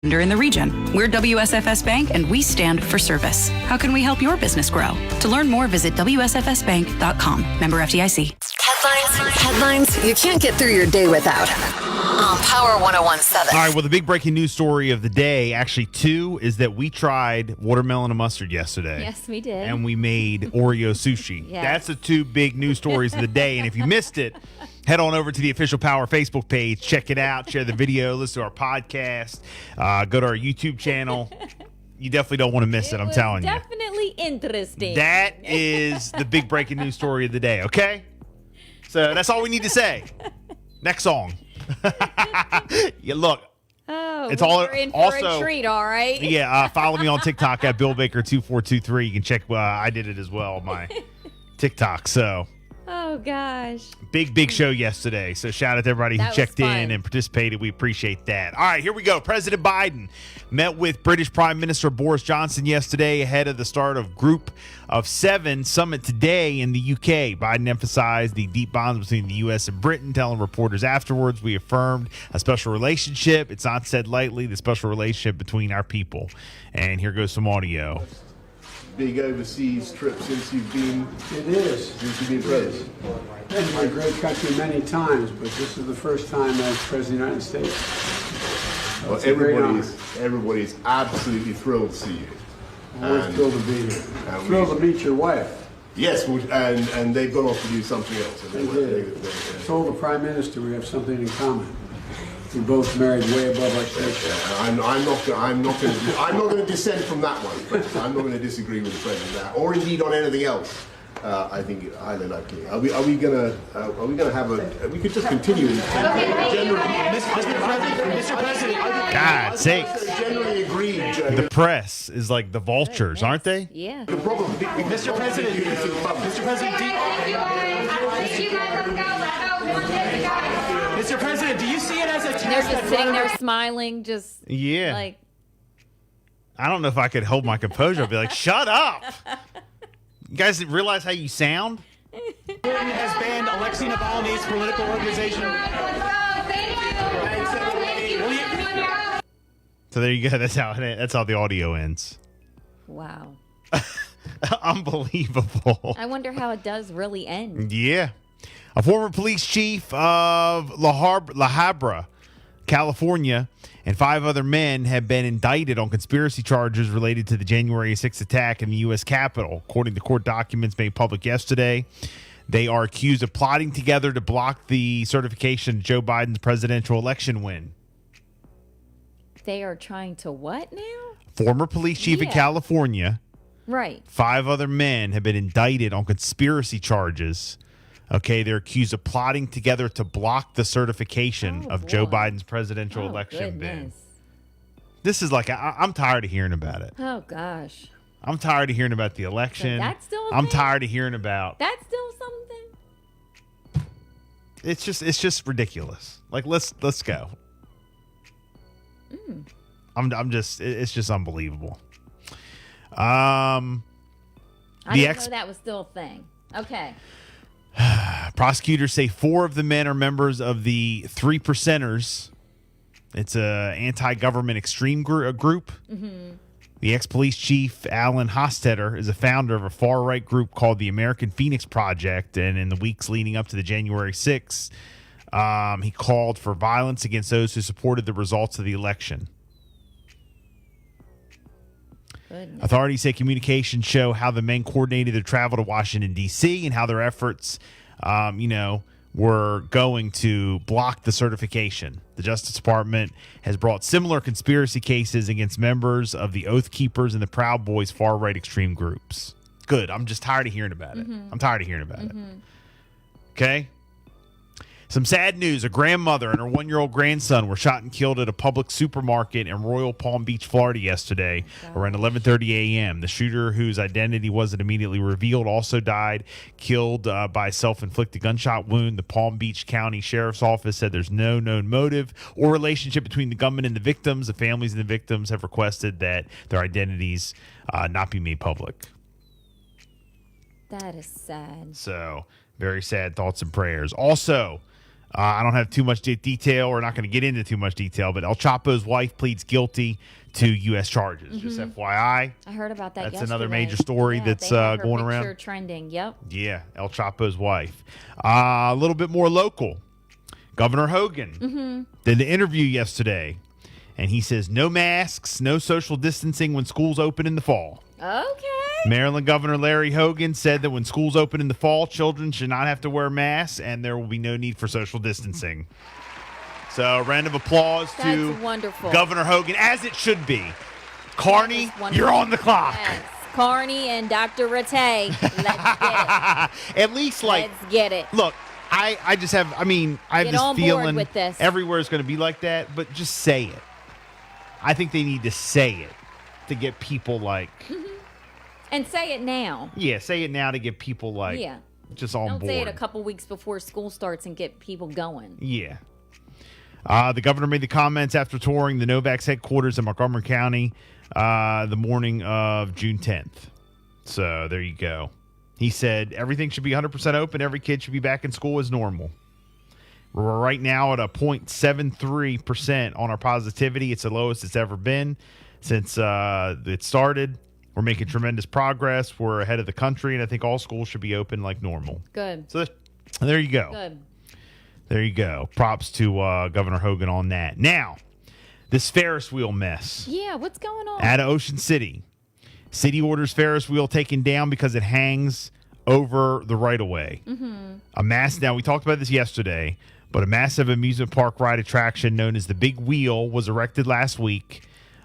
In the region. We're WSFS Bank and we stand for service. How can we help your business grow? To learn more, visit WSFSbank.com. Member FDIC. Headlines you can't get through your day without. On Power 101.7. All right, well, the big breaking news story of the day, actually two, is that we tried watermelon and mustard yesterday. Yes, we did. And we made Oreo sushi. Yes. That's the two big news stories of the day. And if you missed it, head on over to the Official Power Facebook page. Check it out. Share the video. Listen to our podcast. Go to our YouTube channel. You definitely don't want to miss it, I'm telling you. Definitely interesting. That is the big breaking news story of the day, okay? So that's all we need to say. Next song. Yeah, look. Oh, it's all we're in for also a treat, all right? Yeah, follow me on TikTok at BillBaker2423. You can check. I did it as well on my TikTok. So. Oh gosh. Big show yesterday. So shout out to everybody who checked in and participated. We appreciate that. All right, here we go. President Biden met with British Prime Minister Boris Johnson yesterday ahead of the start of Group of 7 summit today in the UK. Biden emphasized the deep bonds between the U.S. and Britain, telling reporters afterwards, we affirmed a special relationship. It's not said lightly, the special relationship between our people. And here goes some audio. Big overseas trip since you've been. It is. Since you've been president. Been to my great country many times, but this is the first time as president of the United States. Well, everybody's absolutely thrilled to see you. Always thrilled to be here. Thrilled to meet your wife. Yes, and they've gone off to do something else. They did. I told the Prime Minister we have something in common. We both married way above our station. I'm not going to dissent from that one. But I'm not going to disagree with the president or indeed on anything else. I think highly likely. Are we going to have a? We could just continue. Mr. President. God sakes. Generally agreed. The press is like the vultures, aren't they? Yeah. The problem, Mr. President. Mr. President, do you see it as a test? They're just sitting there smiling, just like. I don't know if I could hold my composure. I'd be like, shut up. You guys realize how you sound? Britain has banned Alexei Navalny's political organization. So there you go. That's how the audio ends. Wow. Unbelievable. I wonder how it does really end. Yeah. A former police chief of La Habra, California, and 5 other men have been indicted on conspiracy charges related to the January 6th attack in the U.S. Capitol. According to court documents made public yesterday, they are accused of plotting together to block the certification of Joe Biden's presidential election win. They are trying to what now? Former police chief in California. Right. 5 other men have been indicted on conspiracy charges. Okay, they're accused of plotting together to block the certification of Joe Biden's presidential election bid. This is like, I'm tired of hearing about it. Oh, gosh. I'm tired of hearing about the election. So that's still I'm tired of hearing about. That's still something? It's just ridiculous. Like, let's go. It's just unbelievable. I didn't know that was still a thing. Okay. Prosecutors say 4 of the men are members of the 3 Percenters. It's a anti-government extreme group. Mm-hmm. The ex-police chief, Alan Hostetter, is a founder of a far-right group called the American Phoenix Project. And in the weeks leading up to the January 6th, he called for violence against those who supported the results of the election. Goodness. Authorities say communications show how the men coordinated their travel to Washington, D.C., and how their efforts, were going to block the certification. The Justice Department has brought similar conspiracy cases against members of the Oath Keepers and the Proud Boys far-right extreme groups. Good. I'm just tired of hearing about it. I'm tired of hearing about it. Okay? Some sad news. A grandmother and her 1-year-old grandson were shot and killed at a public supermarket in Royal Palm Beach, Florida yesterday around 11:30 a.m. The shooter, whose identity wasn't immediately revealed, also died, killed by a self-inflicted gunshot wound. The Palm Beach County Sheriff's Office said there's no known motive or relationship between the gunman and the victims. The families of the victims have requested that their identities not be made public. That is sad. So, very sad. Thoughts and prayers. Also, I don't have too much detail. We're not going to get into too much detail, but El Chapo's wife pleads guilty to U.S. charges. Just FYI. I heard about that. That's another major story that's going around. Trending. Yep. Yeah, El Chapo's wife. A little bit more local. Governor Hogan did the interview yesterday, and he says no masks, no social distancing when schools open in the fall. Okay. Maryland Governor Larry Hogan said that when schools open in the fall, children should not have to wear masks, and there will be no need for social distancing. So, a round of applause to wonderful. Governor Hogan, as it should be. Carney, you're on the clock. Yes. Carney and Dr. Rattay, let's get it. At least, let's get it. Look, I just have, I have get this on feeling board with this. Everywhere is going to be like that, but just say it. I think they need to say it to get people And say it now. Yeah, say it now to get people just on board. Don't say it a couple weeks before school starts and get people going. Yeah. The governor made the comments after touring the Novak's headquarters in Montgomery County the morning of June 10th. So there you go. He said everything should be 100% open. Every kid should be back in school as normal. We're right now at a 0.73% on our positivity. It's the lowest it's ever been since it started. We're making tremendous progress. We're ahead of the country, and I think all schools should be open like normal. Good. So there you go. Good. There you go. Props to Governor Hogan on that. Now, this Ferris wheel mess. Yeah, what's going on? Out of Ocean City. City orders Ferris wheel taken down because it hangs over the right-of-way. Now, we talked about this yesterday, but a massive amusement park ride attraction known as the Big Wheel was erected last week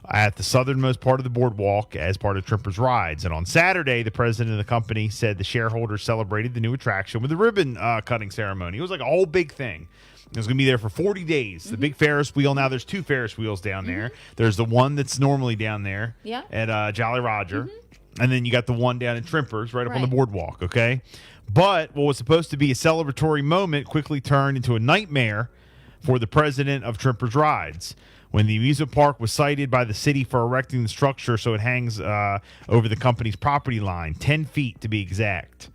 at the southernmost part of the boardwalk as part of Trimper's Rides. And on Saturday, the president of the company said the shareholders celebrated the new attraction with a ribbon cutting ceremony. It was like a whole big thing. It was going to be there for 40 days. The big Ferris wheel. Now there's two Ferris wheels down there. There's the one that's normally down there at Jolly Roger. And then you got the one down in Trimper's right up on the boardwalk, okay? But what was supposed to be a celebratory moment quickly turned into a nightmare for the president of Trimper's Rides. When the amusement park was cited by the city for erecting the structure so it hangs over the company's property line, 10 feet to be exact.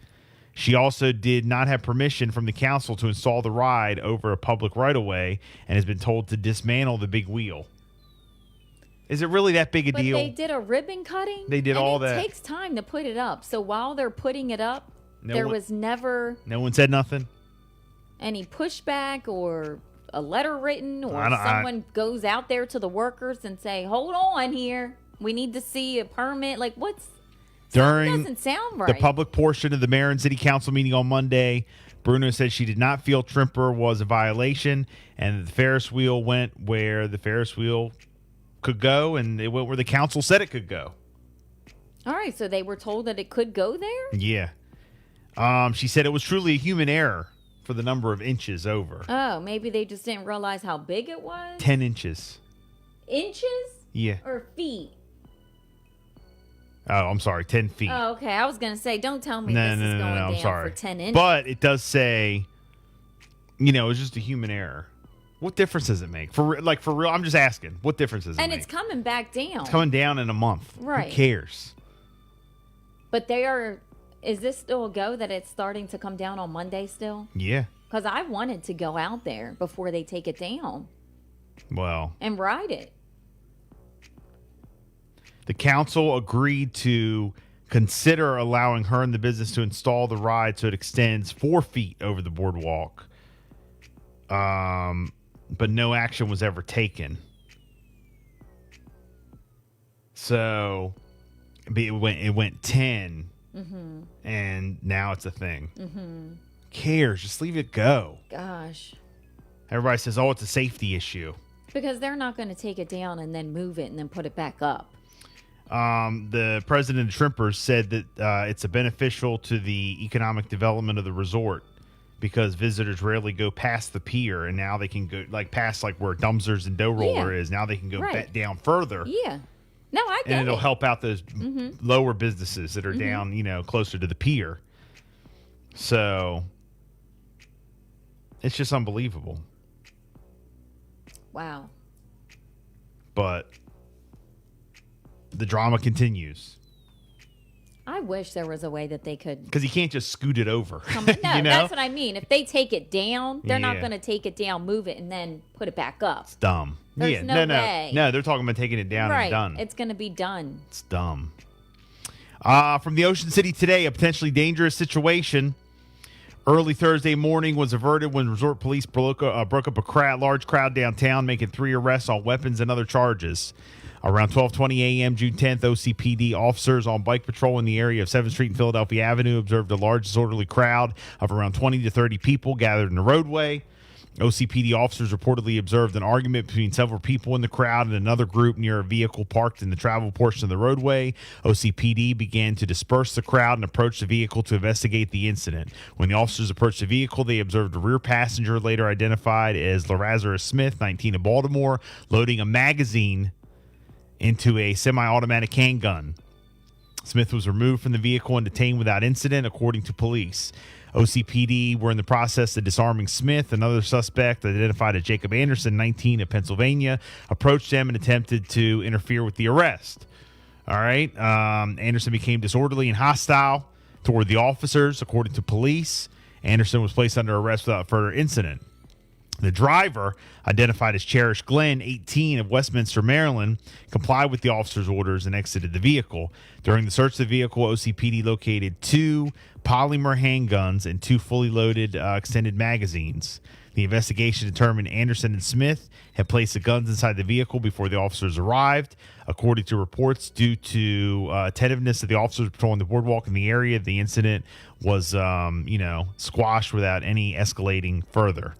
She also did not have permission from the council to install the ride over a public right-of-way and has been told to dismantle the big wheel. Is it really that big a deal? But they did a ribbon cutting? They did all that. It takes time to put it up. So while they're putting it up, there was never... No one said nothing? Any pushback or a letter written or someone goes out there to the workers and say, hold on here. We need to see a permit. Like, During doesn't sound right. The public portion of the mayor and city council meeting on Monday, Bruno said she did not feel Trimper was a violation and the Ferris wheel went where the Ferris wheel could go and it went where the council said it could go. All right, so they were told that it could go there? Yeah. She said it was truly a human error for the number of inches over. Oh, maybe they just didn't realize how big it was? 10 inches. Inches? Yeah. Or feet? Oh, I'm sorry, 10 feet. Oh, okay. I was going to say, don't tell me this is going down for 10 inches. But it does say, it's just a human error. What difference does it make? For real, I'm just asking. What difference does it make? And it's coming back down. It's coming down in a month. Right. Who cares? But is this still a go that it's starting to come down on Monday still? Yeah. Because I wanted to go out there before they take it down. Well. And ride it. The council agreed to consider allowing her in the business to install the ride so it extends 4 feet over the boardwalk. But no action was ever taken. So it went 10, and now it's a thing. Cares? Just leave it go. Gosh. Everybody says, "Oh, it's a safety issue." Because they're not going to take it down and then move it and then put it back up. The president of Shrimpers said that it's a beneficial to the economic development of the resort because visitors rarely go past the pier, and now they can go past where Dumpsters and Dough Roller is. Now they can go down further. Yeah. No, I get it. And it'll help out those lower businesses that are down, closer to the pier. So it's just unbelievable. Wow. But the drama continues. I wish there was a way that they could. Because you can't just scoot it over. No, you know? That's what I mean. If they take it down, they're not Yeah. going to take it down, move it, and then put it back up. It's dumb. There's no way. No, they're talking about taking it down Right. and done. It's going to be done. It's dumb. From the Ocean City today, a potentially dangerous situation. Early Thursday morning was averted when resort police broke up a large crowd downtown, making 3 arrests on weapons and other charges. Around 12:20 a.m. June 10th, OCPD officers on bike patrol in the area of 7th Street and Philadelphia Avenue observed a large disorderly crowd of around 20 to 30 people gathered in the roadway. OCPD officers reportedly observed an argument between several people in the crowd and another group near a vehicle parked in the travel portion of the roadway. OCPD began to disperse the crowd and approach the vehicle to investigate the incident. When the officers approached the vehicle, they observed a rear passenger, later identified as Larry Smith, 19 of Baltimore, loading a magazine into a semi-automatic handgun. Smith was removed from the vehicle and detained without incident, according to police. OCPD were in the process of disarming Smith. Another suspect, identified as Jacob Anderson, 19 of Pennsylvania, approached them and attempted to interfere with the arrest. All right. Anderson became disorderly and hostile toward the officers, according to police. Anderson was placed under arrest without further incident. The driver, identified as Cherish Glenn, 18 of Westminster, Maryland, complied with the officer's orders and exited the vehicle. During the search of the vehicle, OCPD located 2 polymer handguns and 2 fully loaded extended magazines. The investigation determined Anderson and Smith had placed the guns inside the vehicle before the officers arrived. According to reports, due to attentiveness of the officers patrolling the boardwalk in the area, the incident was, squashed without any escalating further.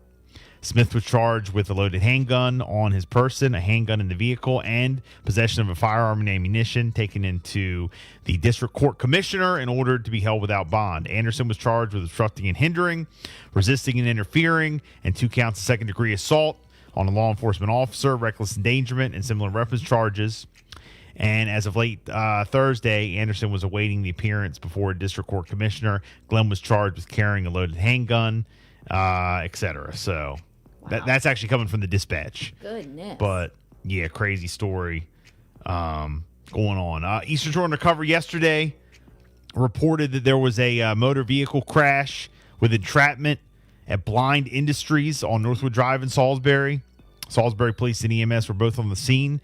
Smith was charged with a loaded handgun on his person, a handgun in the vehicle, and possession of a firearm and ammunition, taken into the district court commissioner and ordered to be held without bond. Anderson was charged with obstructing and hindering, resisting and interfering, and 2 counts of second-degree assault on a law enforcement officer, reckless endangerment, and similar weapons charges. And as of late Thursday, Anderson was awaiting the appearance before a district court commissioner. Glenn was charged with carrying a loaded handgun, etc. So... Wow. That's actually coming from the dispatch. Goodness. But, yeah, crazy story going on. Eastern Shore Undercover yesterday reported that there was a motor vehicle crash with entrapment at Blind Industries on Northwood Drive in Salisbury. Salisbury Police and EMS were both on the scene.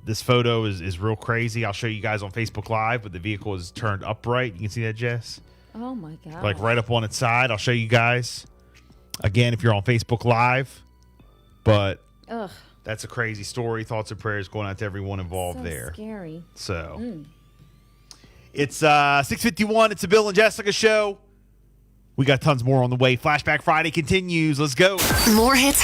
This photo is real crazy. I'll show you guys on Facebook Live, but the vehicle is turned upright. You can see that, Jess? Oh, my God. Like right up on its side. I'll show you guys. Again, if you're on Facebook Live, but that's a crazy story. Thoughts and prayers going out to everyone involved there. Scary. So it's 6:51. It's a Bill and Jessica show. We got tons more on the way. Flashback Friday continues. Let's go. More hits